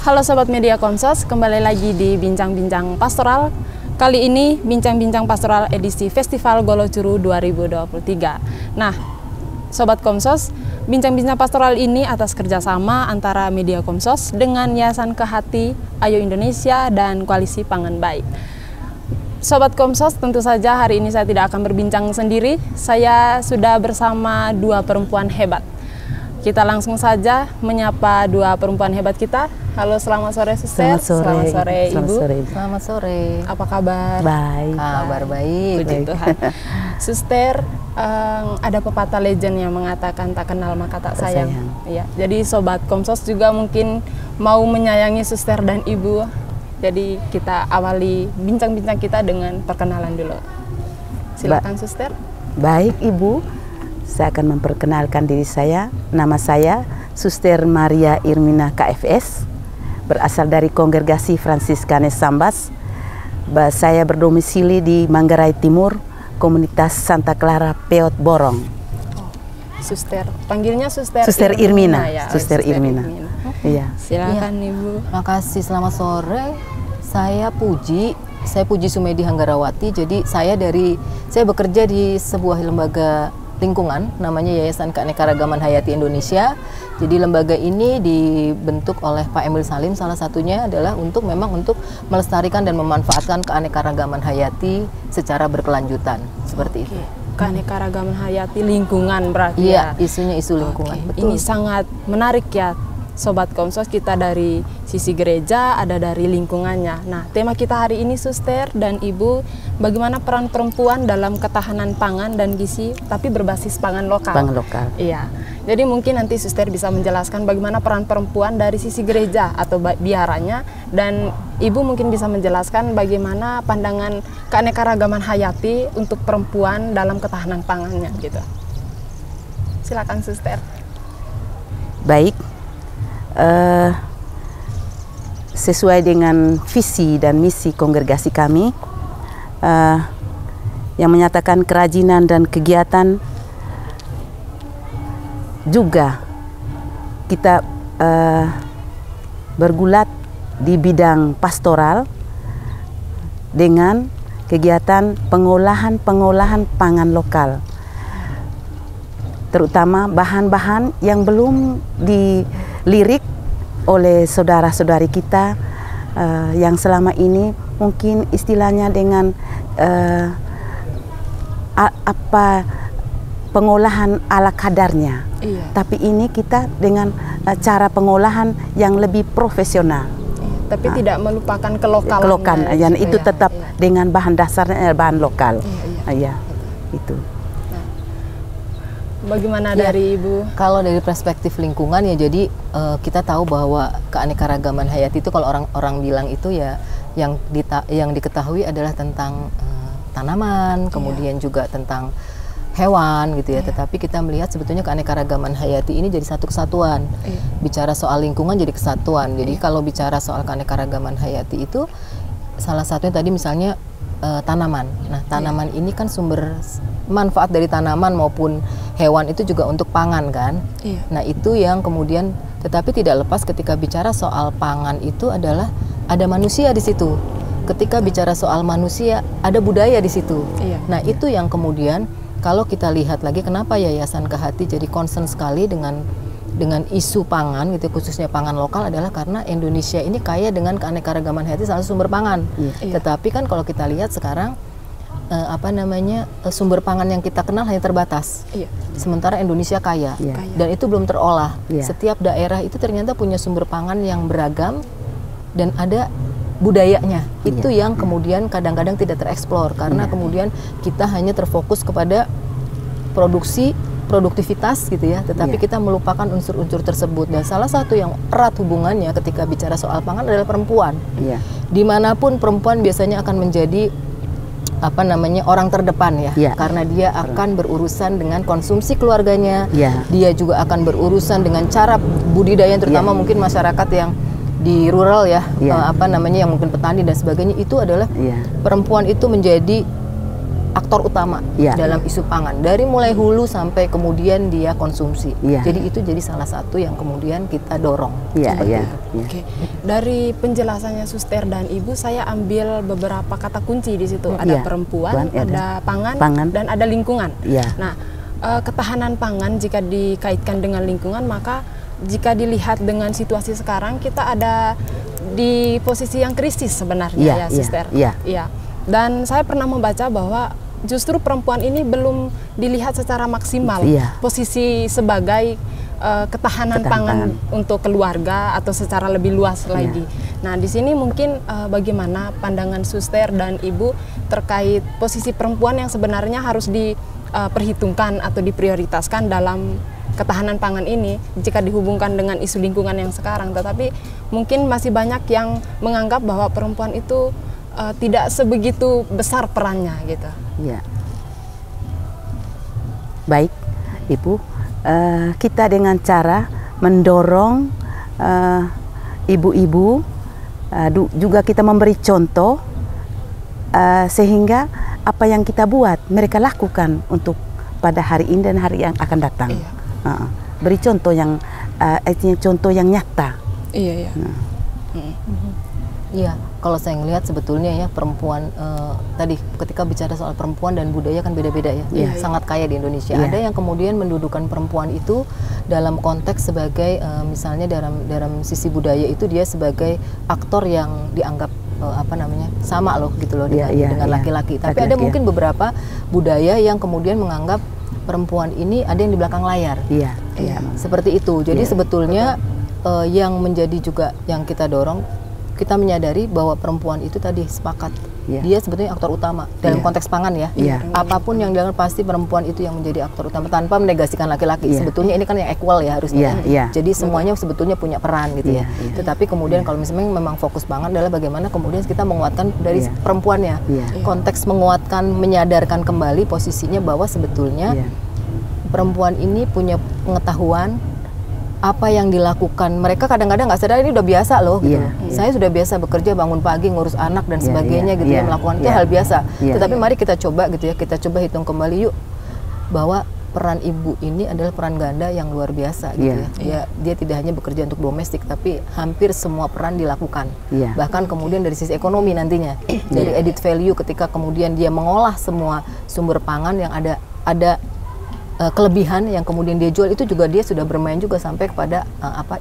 Halo Sobat Media Konsos, kembali lagi di Bincang-Bincang Pastoral. Kali ini Bincang-Bincang Pastoral edisi Festival Golocuru 2023. Nah, Sobat Komsos, Bincang-Bincang Pastoral ini atas kerjasama antara Media Komsos dengan Yayasan Kehati, Ayo Indonesia, dan Koalisi Pangan Baik. Sobat Komsos, tentu saja hari ini saya tidak akan berbincang sendiri. Saya sudah bersama dua perempuan hebat. Kita langsung saja menyapa dua perempuan hebat kita. Halo, selamat sore Suster. Selamat sore Ibu. Selamat sore. Apa kabar? Baik. Kabar baik. Puji Tuhan. Suster, ada pepatah legend yang mengatakan tak kenal maka tak sayang. Ya, jadi Sobat Komsos juga mungkin mau menyayangi Suster dan Ibu. Jadi kita awali bincang-bincang kita dengan perkenalan dulu. Silakan Suster. Baik Ibu. Saya akan memperkenalkan diri saya. Nama saya Suster Maria Irmina KFS, berasal dari Kongregasi Fransiskanes Sambas. Saya berdomisili di Manggarai Timur, komunitas Santa Clara Peot Borong. Suster, panggilnya Suster Irmina ya. Suster Irmina. Iya. Silakan Ibu. Makasih, selamat sore. Saya Puji Sumedi Hanggarawati. Jadi saya bekerja di sebuah lembaga lingkungan namanya Yayasan Keanekaragaman Hayati Indonesia. Jadi lembaga ini dibentuk oleh Pak Emil Salim, salah satunya adalah untuk melestarikan dan memanfaatkan keanekaragaman hayati secara berkelanjutan, seperti itu. Keanekaragaman hayati lingkungan berarti ya. Iya, isunya isu lingkungan. Betul. Ini sangat menarik ya Sobat Komsos, kita dari sisi gereja, ada dari lingkungannya. Nah, tema kita hari ini Suster dan Ibu, bagaimana peran perempuan dalam ketahanan pangan dan gizi, tapi berbasis pangan lokal. Pangan lokal. Iya. Jadi mungkin nanti Suster bisa menjelaskan bagaimana peran perempuan dari sisi gereja atau biaranya, dan Ibu mungkin bisa menjelaskan bagaimana pandangan keanekaragaman hayati untuk perempuan dalam ketahanan pangannya gitu. Silakan Suster. Baik. Sesuai dengan visi dan misi kongregasi kami yang menyatakan kerajinan dan kegiatan, juga kita bergulat di bidang pastoral dengan kegiatan pengolahan pangan lokal, terutama bahan-bahan yang belum dilirik oleh saudara-saudari kita yang selama ini mungkin istilahnya dengan pengolahan ala kadarnya. Iya. Tapi ini kita dengan cara pengolahan yang lebih profesional. Iya, tapi tidak melupakan kelokalan. Yang itu tetap dengan bahan dasarnya bahan lokal. Iya, itu. Bagaimana dari Ibu? Kalau dari perspektif lingkungan ya, jadi kita tahu bahwa keanekaragaman hayati itu kalau orang bilang itu ya yang diketahui adalah tentang tanaman, kemudian juga tentang hewan gitu ya. Tetapi kita melihat sebetulnya keanekaragaman hayati ini jadi satu kesatuan. Bicara soal lingkungan jadi kesatuan. Jadi kalau bicara soal keanekaragaman hayati itu salah satunya tadi misalnya tanaman. Nah, tanaman ini kan sumber manfaat dari tanaman maupun hewan itu juga untuk pangan kan. Nah, itu yang kemudian, tetapi tidak lepas ketika bicara soal pangan itu adalah ada manusia di situ. Ketika bicara soal manusia ada budaya di situ. Nah, itu yang kemudian kalau kita lihat lagi kenapa Yayasan Kehati jadi concern sekali dengan isu pangan gitu, khususnya pangan lokal, adalah karena Indonesia ini kaya dengan keanekaragaman hayati salah sumber pangan. Tetapi kan kalau kita lihat sekarang sumber pangan yang kita kenal hanya terbatas. Sementara Indonesia kaya. Dan itu belum terolah. Setiap daerah itu ternyata punya sumber pangan yang beragam dan ada budayanya. Itu yang kemudian kadang-kadang tidak tereksplor karena kemudian kita hanya terfokus kepada produktivitas gitu ya, tetapi kita melupakan unsur-unsur tersebut. Dan salah satu yang erat hubungannya ketika bicara soal pangan adalah perempuan. Dimanapun perempuan biasanya akan menjadi orang terdepan ya, karena dia akan berurusan dengan konsumsi keluarganya, dia juga akan berurusan dengan cara budidaya, terutama mungkin masyarakat yang di rural ya, yang mungkin petani dan sebagainya, itu adalah perempuan itu menjadi aktor utama dalam isu pangan dari mulai hulu sampai kemudian dia konsumsi. Jadi itu jadi salah satu yang kemudian kita dorong. Oke. Dari penjelasannya Suster dan Ibu, saya ambil beberapa kata kunci di situ. Ada perempuan, ada pangan, dan ada lingkungan. Nah, ketahanan pangan jika dikaitkan dengan lingkungan, maka jika dilihat dengan situasi sekarang, kita ada di posisi yang krisis sebenarnya, ya Suster. Dan saya pernah membaca bahwa justru perempuan ini belum dilihat secara maksimal posisi sebagai ketahanan pangan untuk keluarga atau secara lebih luas lagi. Nah, di sini mungkin bagaimana pandangan Suster dan Ibu terkait posisi perempuan yang sebenarnya harus diperhitungkan atau diprioritaskan dalam ketahanan pangan ini jika dihubungkan dengan isu lingkungan yang sekarang. Tetapi mungkin masih banyak yang menganggap bahwa perempuan itu tidak sebegitu besar perannya gitu. Baik, Ibu, kita dengan cara mendorong ibu-ibu, juga kita memberi contoh sehingga apa yang kita buat mereka lakukan untuk pada hari ini dan hari yang akan datang. Beri contoh yang contoh yang nyata. Iya, kalau saya ngelihat sebetulnya ya perempuan tadi ketika bicara soal perempuan dan budaya kan beda-beda ya, sangat kaya di Indonesia. Ada yang kemudian mendudukan perempuan itu dalam konteks sebagai misalnya dalam sisi budaya itu dia sebagai aktor yang dianggap sama loh gitu loh dengan laki-laki. Tapi ada mungkin beberapa budaya yang kemudian menganggap perempuan ini ada yang di belakang layar. Seperti itu. Jadi sebetulnya yang menjadi juga yang kita dorong, kita menyadari bahwa perempuan itu tadi sepakat dia sebetulnya aktor utama dalam konteks pangan ya. Apapun yang dilakukan pasti perempuan itu yang menjadi aktor utama tanpa menegasikan laki-laki. Sebetulnya ini kan yang equal ya harusnya. Jadi semuanya sebetulnya punya peran gitu ya. Tetapi kemudian kalau misalnya memang fokus pangan adalah bagaimana kemudian kita menguatkan dari perempuannya. Konteks menguatkan, menyadarkan kembali posisinya bahwa sebetulnya perempuan ini punya pengetahuan apa yang dilakukan. Mereka kadang-kadang nggak sadar ini udah biasa loh gitu. Saya sudah biasa bekerja, bangun pagi, ngurus anak dan sebagainya gitu ya, melakukan itu hal biasa. Tetapi mari kita coba gitu ya, kita coba hitung kembali yuk bahwa peran ibu ini adalah peran ganda yang luar biasa gitu ya. Dia tidak hanya bekerja untuk domestik, tapi hampir semua peran dilakukan. Bahkan kemudian dari sisi ekonomi nantinya, dari added value ketika kemudian dia mengolah semua sumber pangan yang ada kelebihan yang kemudian dia jual, itu juga dia sudah bermain juga sampai kepada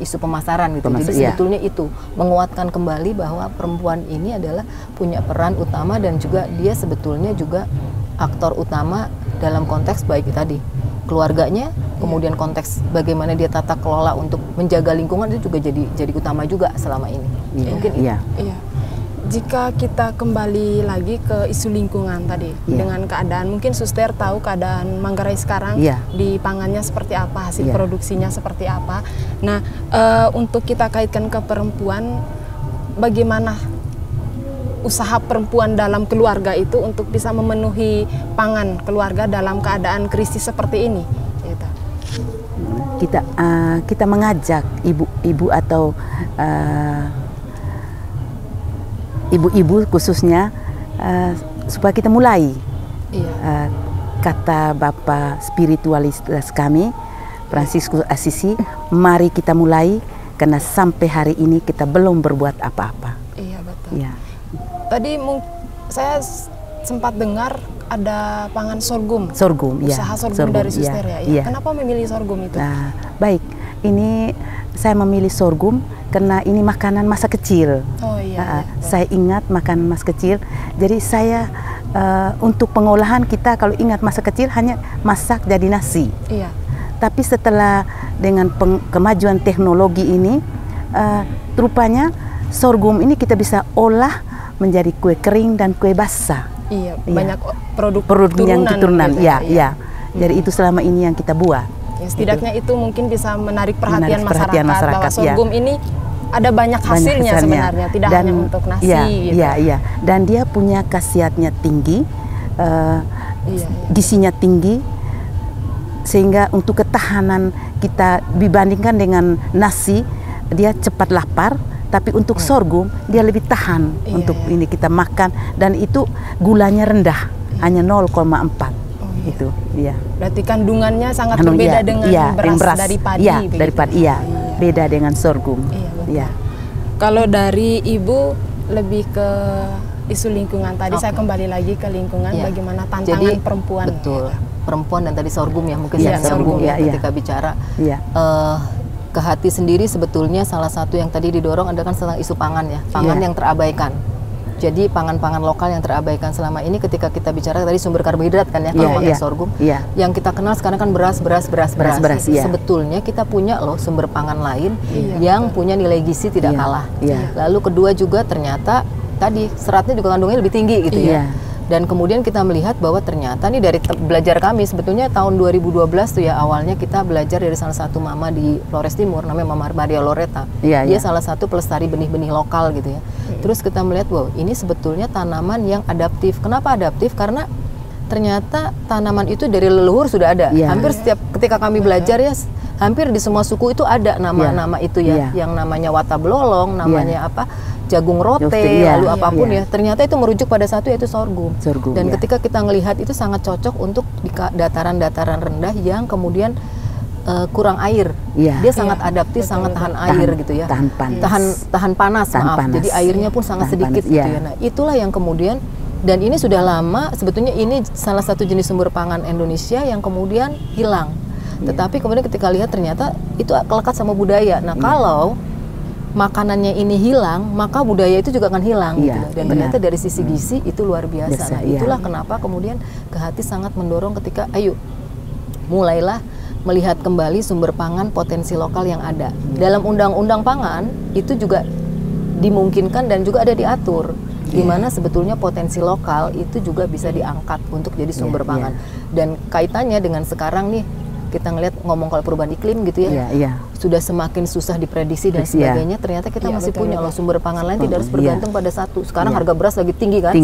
isu pemasaran gitu. Jadi sebetulnya itu menguatkan kembali bahwa perempuan ini adalah punya peran utama dan juga dia sebetulnya juga aktor utama dalam konteks baik tadi keluarganya, kemudian konteks bagaimana dia tata kelola untuk menjaga lingkungan itu juga jadi utama juga selama ini. Mungkin Jika kita kembali lagi ke isu lingkungan tadi, dengan keadaan, mungkin Suster tahu keadaan Manggarai sekarang di pangannya seperti apa, hasil produksinya seperti apa. Nah, untuk kita kaitkan ke perempuan, bagaimana usaha perempuan dalam keluarga itu untuk bisa memenuhi pangan keluarga dalam keadaan krisis seperti ini? Gitu. Kita mengajak ibu-ibu atau ibu-ibu khususnya supaya kita mulai. Kata Bapak spiritualitas kami Fransiskus Assisi, mari kita mulai karena sampai hari ini kita belum berbuat apa-apa. Iya betul. Tadi saya sempat dengar ada pangan sorghum. Usaha sorghum dari Suster ya. Kenapa memilih sorghum itu? Nah, baik. Ini saya memilih sorghum karena ini makanan masa kecil. Saya ingat makanan masa kecil. Jadi saya untuk pengolahan kita kalau ingat masa kecil hanya masak jadi nasi. Tapi setelah dengan kemajuan teknologi ini, rupanya sorghum ini kita bisa olah menjadi kue kering dan kue basah. Banyak produk yang keturunan. Jadi itu selama ini yang kita buat. Setidaknya itu mungkin bisa menarik perhatian masyarakat bahwa sorghum ini ada banyak hasilnya sebenarnya, tidak hanya untuk nasi. Dan dia punya khasiatnya tinggi, gizinya tinggi, sehingga untuk ketahanan kita dibandingkan dengan nasi, dia cepat lapar. Tapi untuk sorghum dia lebih tahan untuk ini kita makan, dan itu gulanya rendah. hanya 0,4 itu. Iya. Berarti kandungannya sangat berbeda dengan beras dari padi. Iya, dari padi. Iya. Beda dengan sorghum. Iya, betul. Iya. Kalau dari Ibu lebih ke isu lingkungan tadi, saya kembali lagi ke lingkungan, bagaimana tantangan perempuan. Betul. Ya. Perempuan dan tadi sorghum ya, mungkin Iya, saya sorghum, ya iya, ketika bicara. Iya. Ke hati sendiri sebetulnya salah satu yang tadi didorong adalah kan tentang isu pangan ya, pangan yang terabaikan. Jadi pangan-pangan lokal yang terabaikan selama ini ketika kita bicara tadi sumber karbohidrat kan ya, kalau pakai sorghum. Yang kita kenal sekarang kan beras. Sebetulnya kita punya loh sumber pangan lain yang punya nilai gizi tidak kalah. Lalu kedua juga ternyata tadi seratnya juga kandungannya lebih tinggi gitu ya. Dan kemudian kita melihat bahwa ternyata nih dari belajar kami sebetulnya tahun 2012 tuh ya awalnya kita belajar dari salah satu mama di Flores Timur namanya Mama Maria Loretta. Dia salah satu pelestari benih-benih lokal gitu ya. Terus kita melihat wow ini sebetulnya tanaman yang adaptif. Kenapa adaptif? Karena ternyata tanaman itu dari leluhur sudah ada. Hampir setiap ketika kami belajar ya hampir di semua suku itu ada nama-nama itu ya. Yang namanya wata belolong, namanya apa? Jagung rote, lalu apapun ya, ternyata itu merujuk pada satu yaitu sorghum. Dan ketika kita melihat itu sangat cocok untuk di dataran-dataran rendah yang kemudian kurang air. Dia sangat adaptif, sangat tahan air gitu ya. Tahan panas, maaf. Jadi airnya pun sangat sedikit gitu ya. Nah, itulah yang kemudian dan ini sudah lama sebetulnya ini salah satu jenis sumber pangan Indonesia yang kemudian hilang. Tetapi kemudian ketika lihat ternyata itu kelekat sama budaya. Nah, kalau makanannya ini hilang, maka budaya itu juga akan hilang gitu. Dan ternyata dari sisi gizi itu luar biasa. Nah, itulah kenapa kemudian ke hati sangat mendorong ketika ayo mulailah melihat kembali sumber pangan potensi lokal yang ada. Dalam undang-undang pangan itu juga dimungkinkan dan juga ada diatur di mana sebetulnya potensi lokal itu juga bisa diangkat untuk jadi sumber pangan. Dan kaitannya dengan sekarang nih kita ngelihat ngomong kalau perubahan iklim gitu ya, sudah semakin susah diprediksi dan sebagainya. Ternyata kita masih punya loh sumber pangan lain, tidak harus bergantung pada satu. Sekarang harga beras lagi tinggi kan?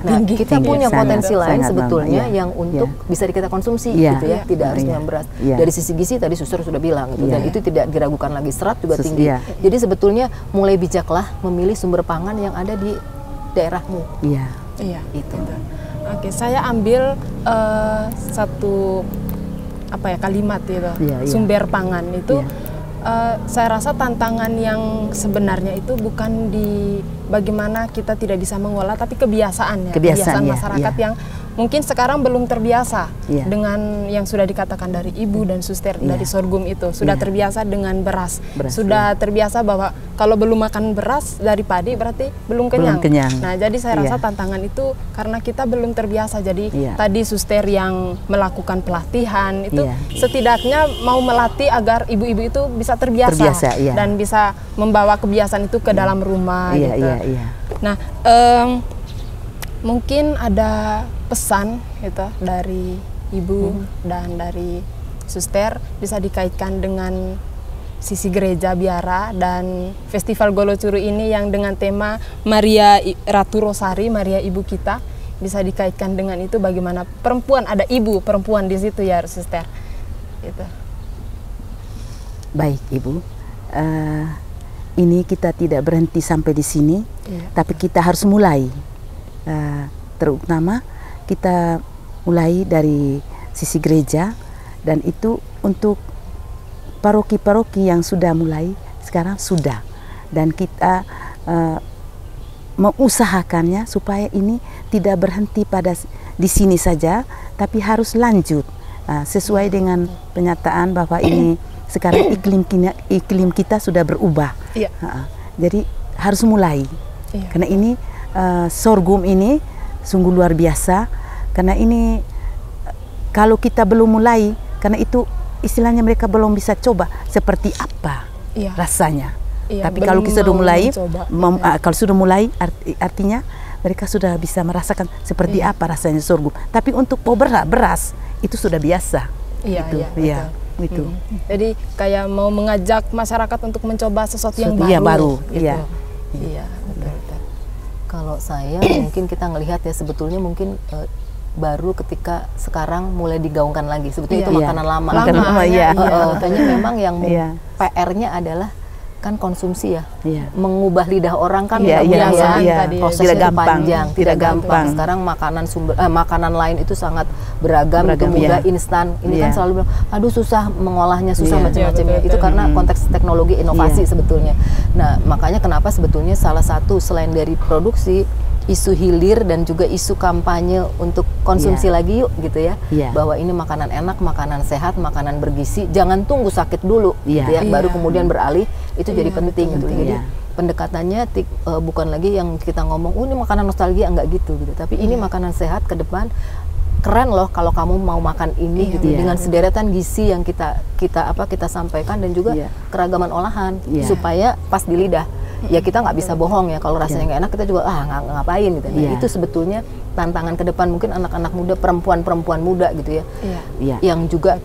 Nah, kita punya potensi lain sebetulnya yang untuk bisa kita konsumsi gitu ya, tidak harus dengan beras. Dari sisi gizi tadi Suster sudah bilang gitu, dan itu tidak diragukan lagi, serat juga tinggi. Jadi sebetulnya mulai bijaklah memilih sumber pangan yang ada di daerahmu. Itu. Oke, saya ambil satu kalimat itu sumber pangan itu saya rasa tantangan yang sebenarnya itu bukan di bagaimana kita tidak bisa mengolah, tapi kebiasaan masyarakat yang mungkin sekarang belum terbiasa dengan yang sudah dikatakan dari Ibu dan Suster dari sorghum itu sudah terbiasa dengan beras sudah terbiasa bahwa kalau belum makan beras dari padi berarti belum kenyang. Nah, jadi saya rasa tantangan itu karena kita belum terbiasa. Jadi tadi Suster yang melakukan pelatihan itu setidaknya mau melatih agar ibu-ibu itu bisa terbiasa dan bisa membawa kebiasaan itu ke dalam rumah gitu. Nah, mungkin ada pesan gitu dari Ibu dan dari Suster bisa dikaitkan dengan sisi gereja Biara dan Festival Golocuru ini yang dengan tema Maria Ratu Rosari, Maria Ibu kita, bisa dikaitkan dengan itu bagaimana perempuan, ada ibu perempuan di situ ya Suster gitu. Baik Ibu, ini kita tidak berhenti sampai di sini, tapi kita harus mulai, terutama kita mulai dari sisi gereja, dan itu untuk paroki-paroki yang sudah mulai sekarang sudah, dan kita mengusahakannya supaya ini tidak berhenti pada di sini saja, tapi harus lanjut sesuai dengan penyataan bahwa ini sekarang iklim kita sudah berubah. Jadi harus mulai, karena ini sorghum ini sungguh luar biasa, karena ini kalau kita belum mulai, karena itu istilahnya mereka belum bisa coba seperti apa rasanya. Tapi kalau kita sudah mulai, kalau sudah mulai artinya mereka sudah bisa merasakan seperti apa rasanya sorghum. Tapi untuk beras itu sudah biasa. Gitu. Jadi kayak mau mengajak masyarakat untuk mencoba sesuatu yang baru. Gitu. Betul. Kalau saya mungkin kita ngelihat ya sebetulnya mungkin baru ketika sekarang mulai digaungkan lagi. Sebetulnya itu makanan lama. Makanya memang yang PR-nya adalah kan konsumsi ya, Iya. mengubah lidah orang kan Iya, nggak iya, mudah, iya. prosesnya Tidak itu gampang, panjang, tidak gampang. Sekarang makanan lain itu sangat beragam, itu mudah, iya. instan. Ini kan Iya. selalu bilang, aduh susah mengolahnya, susah Iya. macam-macamnya. Iya, Itu betul. karena konteks teknologi inovasi Iya. sebetulnya. Nah, makanya kenapa sebetulnya salah satu selain dari produksi, isu hilir dan juga isu kampanye untuk konsumsi lagi yuk gitu ya, Iya. bahwa ini makanan enak, makanan sehat, makanan bergizi, jangan tunggu sakit dulu Iya. gitu ya, baru Iya. kemudian beralih, itu jadi penting gitu. Jadi Iya. pendekatannya bukan lagi yang kita ngomong, oh ini makanan nostalgia, enggak gitu, tapi ini makanan sehat ke depan. Keren loh kalau kamu mau makan ini gitu, Iya. dengan sederetan gizi yang kita sampaikan dan juga Iya. keragaman olahan Iya. supaya pas di lidah. Ya kita nggak bisa bohong ya, kalau rasanya nggak enak kita juga ngapain gitu. Nah, Iya. itu sebetulnya tantangan ke depan, mungkin anak-anak muda, perempuan muda gitu ya, Iya. Iya. yang juga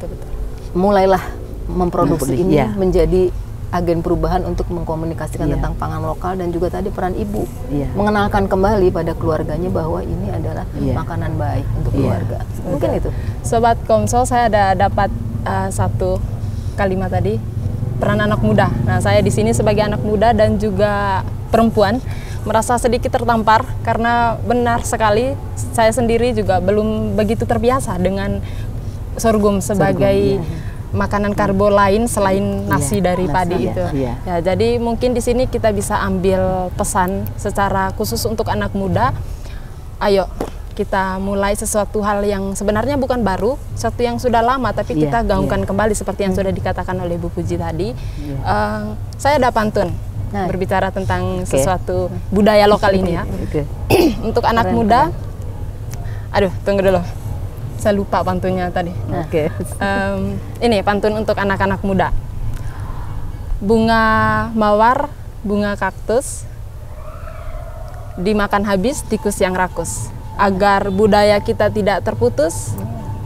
mulailah memproduksi ini Iya. menjadi agen perubahan untuk mengkomunikasikan Iya. tentang pangan lokal, dan juga tadi peran ibu Iya. mengenalkan kembali pada keluarganya bahwa ini adalah Iya. makanan baik untuk Iya. keluarga. Mungkin itu. Sobat Komso, saya ada dapat satu kalimat tadi, peran anak muda. Nah, saya di sini sebagai anak muda dan juga perempuan merasa sedikit tertampar karena benar sekali saya sendiri juga belum begitu terbiasa dengan sorghum sebagai makanan karbo lain selain nasi dari nasi, padi iya, itu. iya. Ya, jadi mungkin di sini kita bisa ambil pesan secara khusus untuk anak muda. Ayo kita mulai sesuatu hal yang sebenarnya bukan baru, sesuatu yang sudah lama, tapi Iya, kita gaungkan kembali seperti yang sudah dikatakan oleh Bu Puji tadi. Saya ada pantun Nah. berbicara tentang sesuatu budaya lokal ini ya. Oke. Untuk anak muda, aduh tunggu dulu, saya lupa pantunnya tadi. Oke. Ini pantun untuk anak-anak muda. Bunga mawar, bunga kaktus, dimakan habis tikus yang rakus. Agar budaya kita tidak terputus,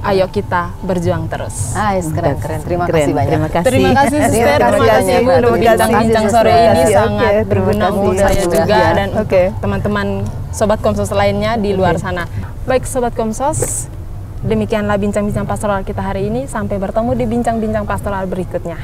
ayo kita berjuang terus. Keren. Terima kasih banyak. Terima kasih. Terima kasih Sister, terima kasih Ibu untuk bincang-bincang sore ini, sangat berguna untuk saya juga dan untuk teman-teman Sobat Komsos lainnya di luar sana. Baik Sobat Komsos, demikianlah bincang-bincang pastoral kita hari ini. Sampai bertemu di bincang-bincang pastoral berikutnya.